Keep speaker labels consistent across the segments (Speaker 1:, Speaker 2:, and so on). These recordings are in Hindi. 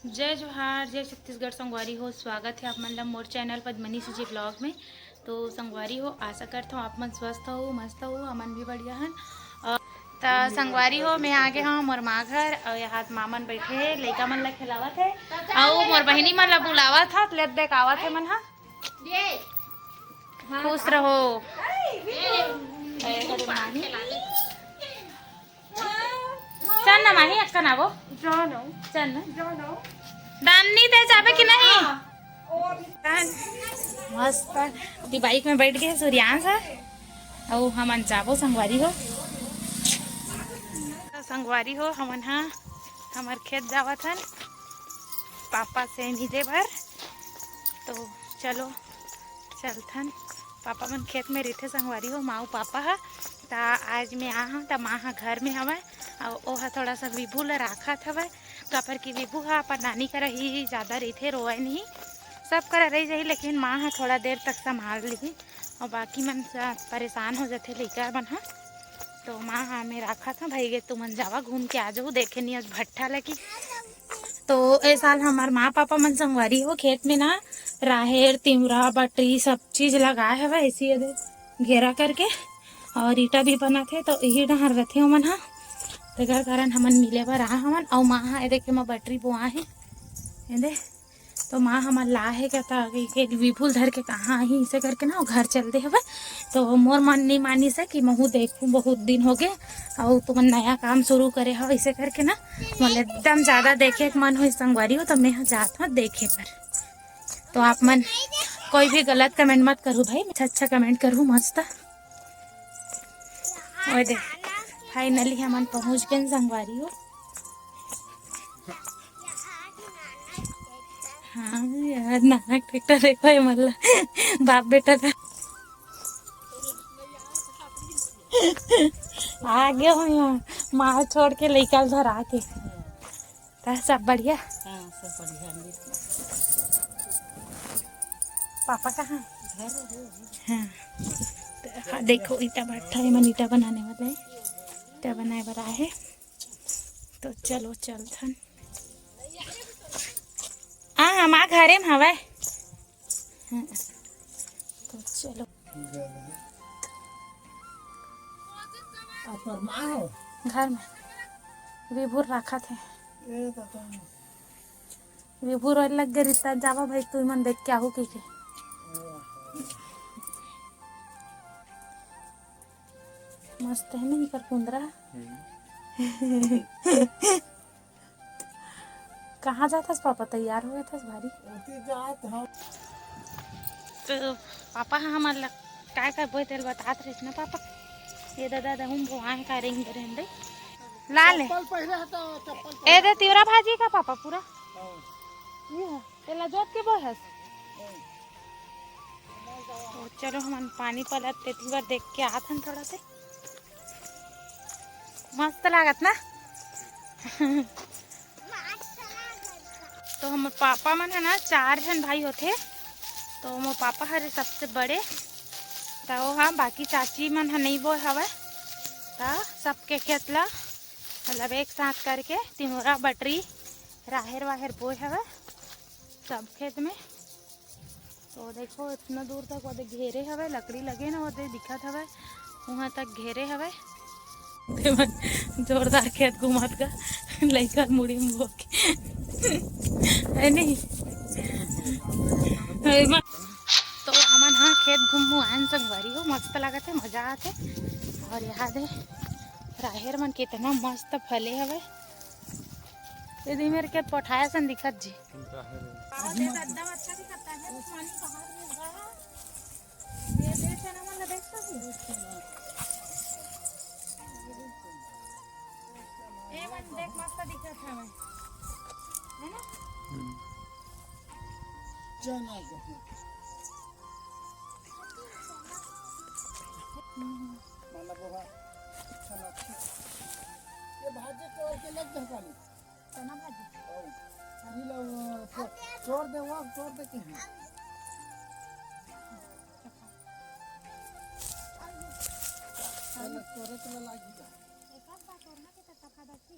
Speaker 1: जय जोहार, जय छत्तीसगढ़। संगवारी हो, स्वागत है आप मन ला मोर चैनल पद्मनी जी ब्लॉग में। तो संगवारी हो, आशा करता हूँ आप मन स्वस्थ हो, मस्त हो, अमन भी बढ़िया हन। तो संगवारी हो, मैं आगे हाँ मोर माँ घर और यहाँ मामन बैठे है, लइका मन ला खिलावत है और मोर बहिनी मन ला बुलावत था, ले देख आवत है मन हा। खुश रहो। चल ना माही अक्का ना वो चल ना दानी दे जाबे कि नहीं। मस्त ती बाइक में बैठ गए सूर्यांश और हमन जाबो संगवारी हो। संगवारी हो हमन हाँ हमार खेत जावत हन पापा से नीचे भर। तो चलो चलथन पापा मन खेत में रहते संगवारी हो माँ पापा हा। ता आज मैं आ हाँ ता माँ हा घर में हवै और ओहा थोड़ा सा विभू ला राखत हवै कापर की विभू हा अपन नानी करा ही ज़्यादा रहते रोए नहीं सब करा रही जाही लेकिन माँ हा थोड़ा देर तक संभाल ली और बाकी मन परेशान हो जाते लइका मन हा। तो माँ हाँ मैं रखा था भाई गे तुम जावा घूम के आ जाओ देखे नहीं आज भट्ठा लगी। तो ए साल हमार माँ पापा मन संगवारी हो खेत में ना राहेर तिमरा बटरी सब चीज लगाए हवे ऐसी घेरा करके और ईटा भी बना थे तो यही डहर रथे मन हा तेकर कारण हमन मिले बर आ हमन और माँ हा देखे मैं बटरी बोआ है तो माँ हमार ला है कहता कि विपुल धर के कहाँ आई इसे करके ना घर चलते हवे। तो मोर मन नहीं मानी से कि महू देखूँ बहुत दिन हो गए और तुम नया काम शुरू करे हो इसे करके ना मतलब एकदम ज़्यादा देखे के मन हो संगवारी हो तो मैं जात हूँ देखे पर। तो आप मन कोई भी गलत कमेंट मत करूँ भाई, अच्छा अच्छा कमेंट करूँ मस्त। और देख फाइनली हमन पहुँच गए संगवारी हो। हाँ यार नानक ट्रैक्टर देखो ये मतलब बाप बेटा था आ गया हूँ यहाँ माल छोड़ के लइका घर आके सब बढ़िया। हाँ सब बढ़िया। पापा कहाँ है? हाँ तो हाँ देखो ईटा भट्ठा है मन ईटा बनाने वाला है ईटा बनाए बरा है। तो चलो चलथन हाँ हमार घरे में हवा। हाँ तो चलो घर में विभूर रखा थे विभूर और लग गए रिश्ता जावा भाई तू मन देख के आहू के मस्त है ना इकर कुंदरा। कहाँ जाता पापा तैयार हो गया था भारी तो पापा हमारे काय बोए तेल बतात रही ना पापा ये दादा हम वहाँ का रेंग रेंडे लाल है ए दे तिवरा भाजी का पापा पूरा ये तेला जोत के बोहस। तो चलो हम पानी पलट तेती बार देख के आत हन थोड़ा से मस्त लागत ना। तो हम पापा मन है ना 4 जन भाई होते तो मोर पापा हरे सबसे बड़े तो हाँ बाकी चाची मन नहीं बोए हवे तो सबके खेत ला मतलब एक साथ करके तिमोरा बटरी राहेर वाहेर बोए हवे सब खेत में। तो देखो इतना दूर तक वो घेरे हवे लकड़ी लगे ना वो दिखत हवे वहाँ तक घेरे हवे जोरदार खेत घुमात का लइका मुड़ी में है नहीं। तो हमन हाँ खेत घूमू आन संगवारी हो मस्त लागत है मजा आते और यहाँ दे राहेर मन कितना मस्त फले हवे यदि मेरे के पठाया सन दिखत जी एकदम अच्छा दिखता है पानी बाहर ये देख ना मन देख ए मन देख मस्त दिखत है ना जाना ये भाजी तोड़ के लग जाता है चना भाजी अभी लोग तोड़ दे वो तोड़ देते हैं तोड़े तो लगी जा एक आध बार तोड़ना के तफा दसी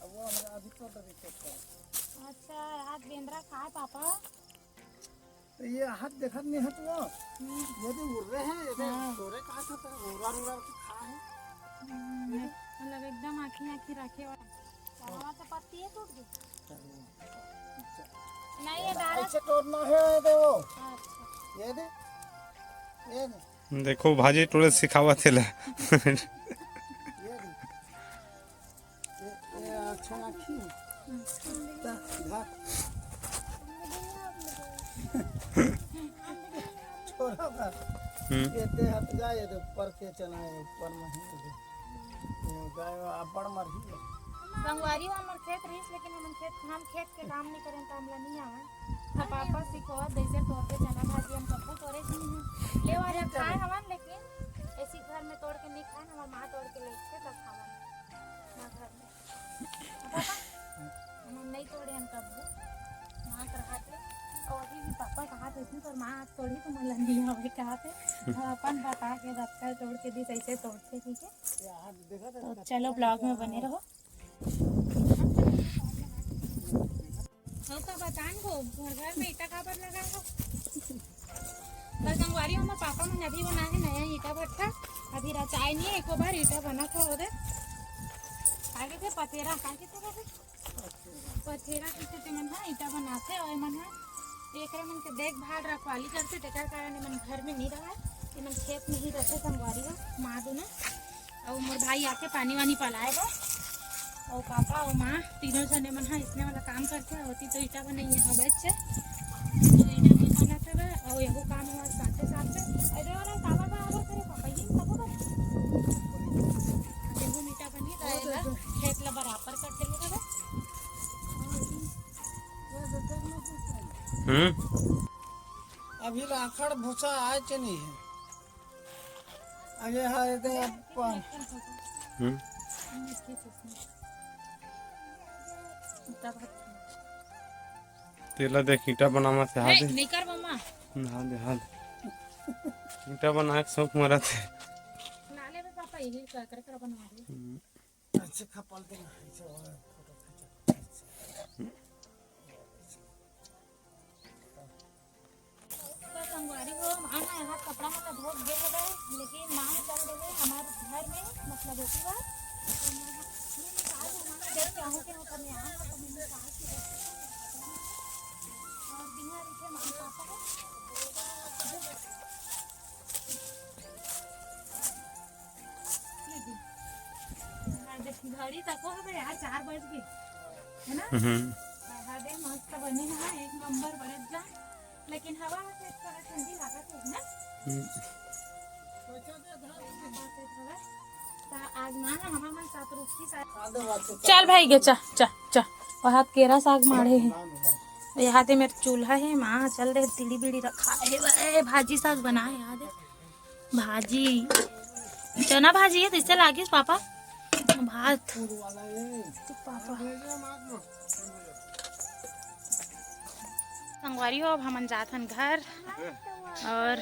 Speaker 1: अब वो अभी अच्छा आज बेंद्रा खाए पापा।
Speaker 2: तो ये हाथ देखत नहीं है तो ये भी उड़ रहे हैं ये तोरे कहाँ से उड़ा उड़ा के खा है
Speaker 1: मतलब एकदम आँखी रखे और चढ़ावा तो पत्ती है टूट गई नहीं ये डायरेक्ट
Speaker 2: ऐसे तोड़ना है देखो।
Speaker 1: अच्छा
Speaker 2: ये दे
Speaker 3: देखो भाजी टोले सिखावा थे ला
Speaker 2: ये अच्छा ना खी छोड़ो का ये ते हट जाए तो ऊपर के चलाए ऊपर में ही गाय बड़ मर ही
Speaker 1: संगवारी हमर खेत रहीस लेकिन हम खेत के काम नहीं करें तो हमला नहीं आवे तो पापा सिखो जैसे तोड़ के चना भाजी हम कब्बू तोड़े ही नहीं ले वाले खाए हवन लेकिन ऐसी घर में तोड़ के नहीं खाए हमार माँ तोड़ के लेके तब खावन माँ घर में पापा हम नहीं तोड़े हम कब्बू माँ कराते और अभी भी पापा कहा थे पर माँ आज तोड़ी तो मला नहीं आवे कहा थे अपन बता के रखा तोड़ के दी कैसे तोड़ते ठीक है तो चलो ब्लॉग में बने रहो का बतान को घर में ईटा का पर लगा हो कल संगवारी हमारे पापा मैंने अभी बना है नया ईटा भट्टा अभी रचाई नहीं है एक बार ईटा बना था उधर आगे थे पथेरा काहे थे पथेरा किसे मन है ईटा बनाते और मन है एक मन के देखभाल रखवाली करते तेकर कारण मन घर में नहीं रहा मन खेत में ही रहते संगवारी हो माँ दूने और मोर भाई आके पानी वानी पलाएगा और पापा और माँ तीनों जने मन हाँ इसने वाला काम करते होती तो ईटा बनाइए हाँ बच्चे तो ईटा भी बनाते हुए और एगो काम हमारे साथे साथे अरे और काबा बराबर करे पापा ये कब कर एगो ईटा बनी रहेगा खेत ला बराबर कर देंगे
Speaker 2: अभी लाखड़ भूसा आए च नहीं है अरे हाँ ये
Speaker 3: तेला देख ईटा बनावा से हाथ
Speaker 1: नहीं कर मम्मा
Speaker 3: ईटा बना के शौक मरा थे
Speaker 1: नाले में पापा यही कर बनवा दे
Speaker 2: अच्छे खपल दे
Speaker 1: तो संगवारी हो आना यहाँ कपड़ा मतलब धो दे रहे लेकिन माँ ने कर देवे हमारे घर में मतलब होती बात देख चाहूँ कि ऊपर में आऊँ तो मैंने कहा कि और बिहार इसे माँ पापा को घड़ी तक हो गए यार 4 बज गए है ना हरे मस्त बने हैं एक नंबर बरस जा लेकिन हवा से थोड़ा ठंडी लागत है ना आज मां हवा मन साथ रुकी साथ चल भाई गे चा चा चा वहां केरा साग मारे है यहाँ ते मेरे चूल्हा है माँ चल रहे तिड़ी बिड़ी रखा है वे भाजी साग बनाए याद है भाजी चना भाजी है तो इससे लागे पापा भात तो पापा संगवारी हो अब हम जात हन घर और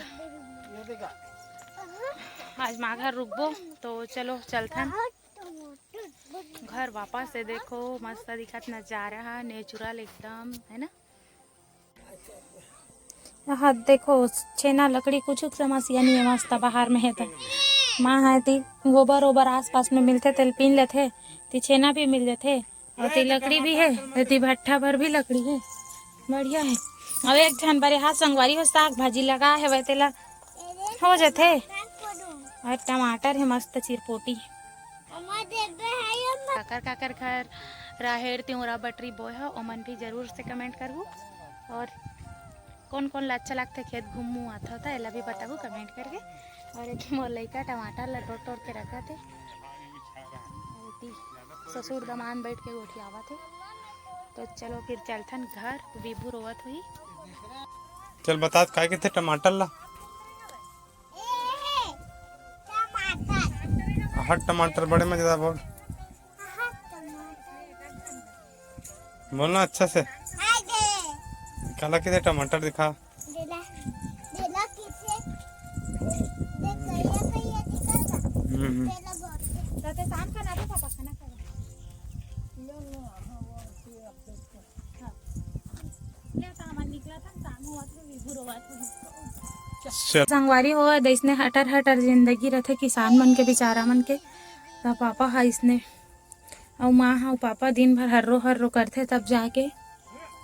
Speaker 1: आज माँ घर रुकबो तो चलो चलथन घर वापस से देखो मस्त दिखत नजारा नेचुरल एकदम है ना यहाँ देखो छेना लकड़ी कुछ समस्या नहीं है मस्त बाहर में है तो माँ है ती गोबर ओबर आस पास में मिलते तेल पीन लेते ती छेना भी मिल जाते और ती लकड़ी भी है ती भट्ठा पर भी लकड़ी है बढ़िया है अब एक झन बारे हाथ संगवारी हो साग भाजी लगा है वह तेला हो जाते और टमाटर है मस्त चिरपोटी काकर काकर घर राहेर त्योरा बटरी बोय है ओमन भी जरूर से कमेंट करूँ और कौन कौन अच्छा लगता है खेत घूमू आता होता एला भी बताओ कमेंट करके और एक मोर लड़का टमाटर ला तोड़ के रखा थे ससुर दमान बैठ के गोठी आवा थे तो चलो फिर चलथन घर विभू रोवत हुई
Speaker 3: चल बता काय के थे टमाटर ला हट टमाटर बड़े मजेदार बोल बोलना अच्छा से काला किधर टमाटर दिखा चल
Speaker 1: संगवारी हो इसने हटर हटर जिंदगी रथे किसान मन के बेचारा मन के। तब पापा हा इसने और माँ हा पापा दिन भर हर्रो करथे तब जाके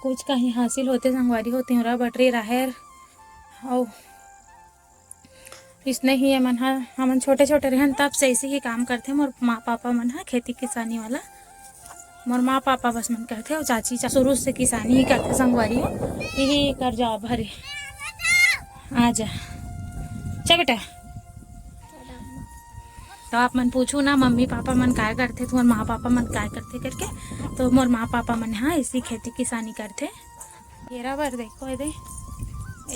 Speaker 1: कुछ कहीं हासिल होते। संगवारी हो तिवरा बटरी राहेर और इसने ही मन हा हमन छोटे छोटे रहन तब से ऐसे ही काम करथे। मोर माँ पापा मन हा खेती किसानी वाला मोर माँ पापा बस मन करथे और चाची शुरू से किसानी ही करथे। संगवारी हो यही कर जॉब हरे। आ जा चा बेटा। तो आप मन पूछू ना मम्मी पापा मन काय करथे तो मोर माँ पापा मन काय करथे करके। तो मोर माँ पापा मन हाँ इसी खेती किसानी करथे। घेरा बर देखो ये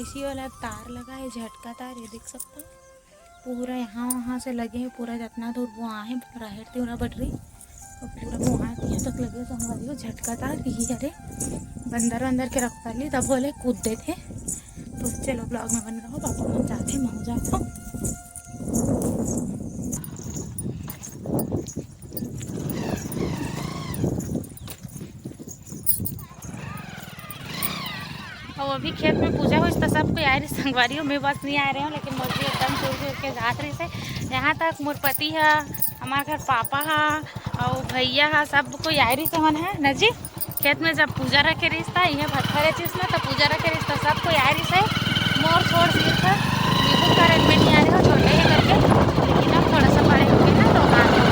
Speaker 1: ऐसी वाला तार लगा है झटका तार ये देख सकते हो। पूरा यहाँ वहाँ से लगे हैं पूरा जितना दूर वो आए राहेर तिवरा बटरी और पूरा वहाँ तक लगे। संगवारी हो झटका तार यही अरे बंदर वंदर के रख ली तब बोले कूद देते। तो चलो ब्लॉग में बन रहो पापा मन जाते मैं जाता हूँ। और अभी खेत में पूजा हुई तो सब कोई आ रही संगवारी हो। मैं बस नहीं आ रही हूँ लेकिन मुझे एकदम जोर के जात रही से यहाँ तक मोर पति है हमारे घर पापा है और भैया है सब कोई आ रही से मन है नजी खेत में जब पूजा रखे रिश्ता ये भत्थरे चीज ना तो पूजा रखे रिश्ता सब कोई आ रही से। मोर छोड़ सिर्फ बिल्कुल का अरेंजमेंट नहीं आ रही हो छोटे ही करके लेकिन अब थोड़ा सा बड़े होंगे ना तो आ रहे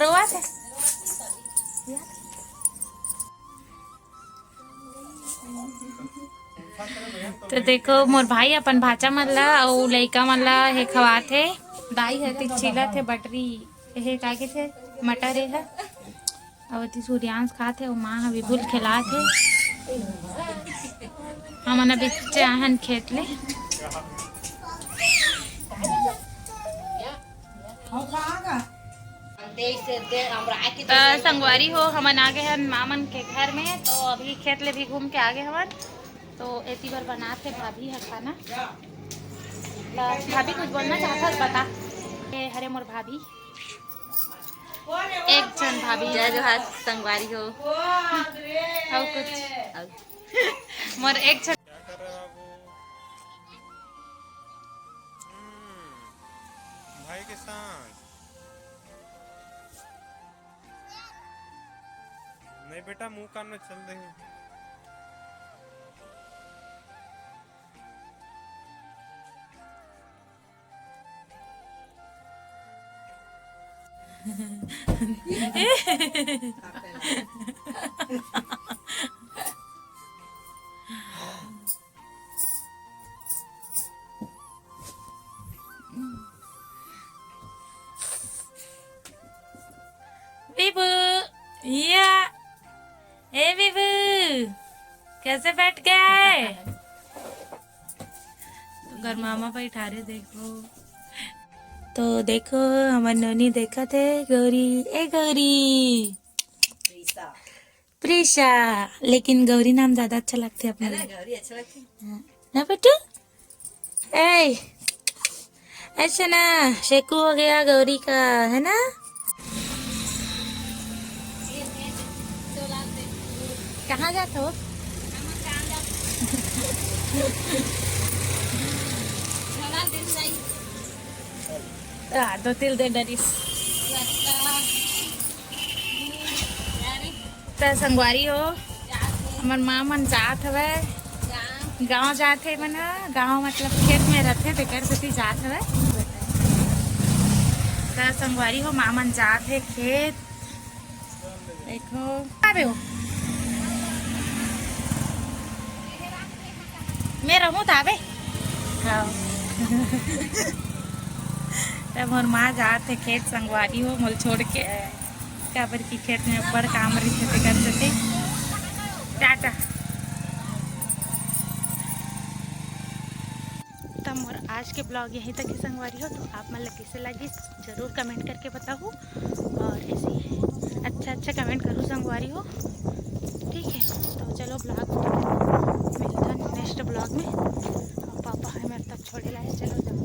Speaker 1: रोआ थे। तो देखो मोर भाई अपन भाचा मन ला और लइका मन ला हे खवाथे दाई हती छिला थे बटरी हे का के थे मटर है और ती सूर्यांश खाथे और माँ ह विभुल खिलाथे। हमन अभी चाहन खेत ले संगवारी हो हमन आगे हैं मामन के घर में। तो अभी खेत ले भी घूम के आगे हमन तो एती बार बनाते भाभी है खाना। भाभी कुछ बोलना चाहता है बता। हरे मोर भाभी एक जन भाभी जय जोहार संगवारी हो और कुछ मोर एक जन
Speaker 3: भाई के साथ नहीं बेटा मुंह कान में चल रही
Speaker 1: विभू या ए विभू कैसे बैठ गया है। तो घर मामा बैठा रहे देखो। तो देखो हमार नोनी देखा थे गौरी ए गौरी प्रीशा लेकिन गौरी नाम ज्यादा अच्छा लगते अपने गौरी अच्छा लगते ना बेटू। ए अच्छा ना शेकू हो गया गौरी का है ना। कहाँ जाते हो। दो तिल दे डरिस तो संगवारी हो हमार माँ मन जात हवे गाँव जाते मन गाँव मतलब खेत में रहते बेकर से जात हवे। तो संगवारी हो माँ मन जात है खेत देखो आवे हो मैं रहूँ तो आवे तब मोर माँ जाते खेत संगवारी हो मोल छोड़ के काबर की खेत में ऊपर काम रही थे करते थे। टाटा। तब मोर आज के ब्लॉग यहीं तक ही संगवारी हो। तो आप मन कैसे लगी जरूर कमेंट करके बताओ और ऐसे अच्छा कमेंट करो संगवारी हो ठीक है। तो चलो ब्लॉग मिलता है नेक्स्ट ब्लॉग में। पापा है मेरे तब थोड़े लाए, चलो जाओ।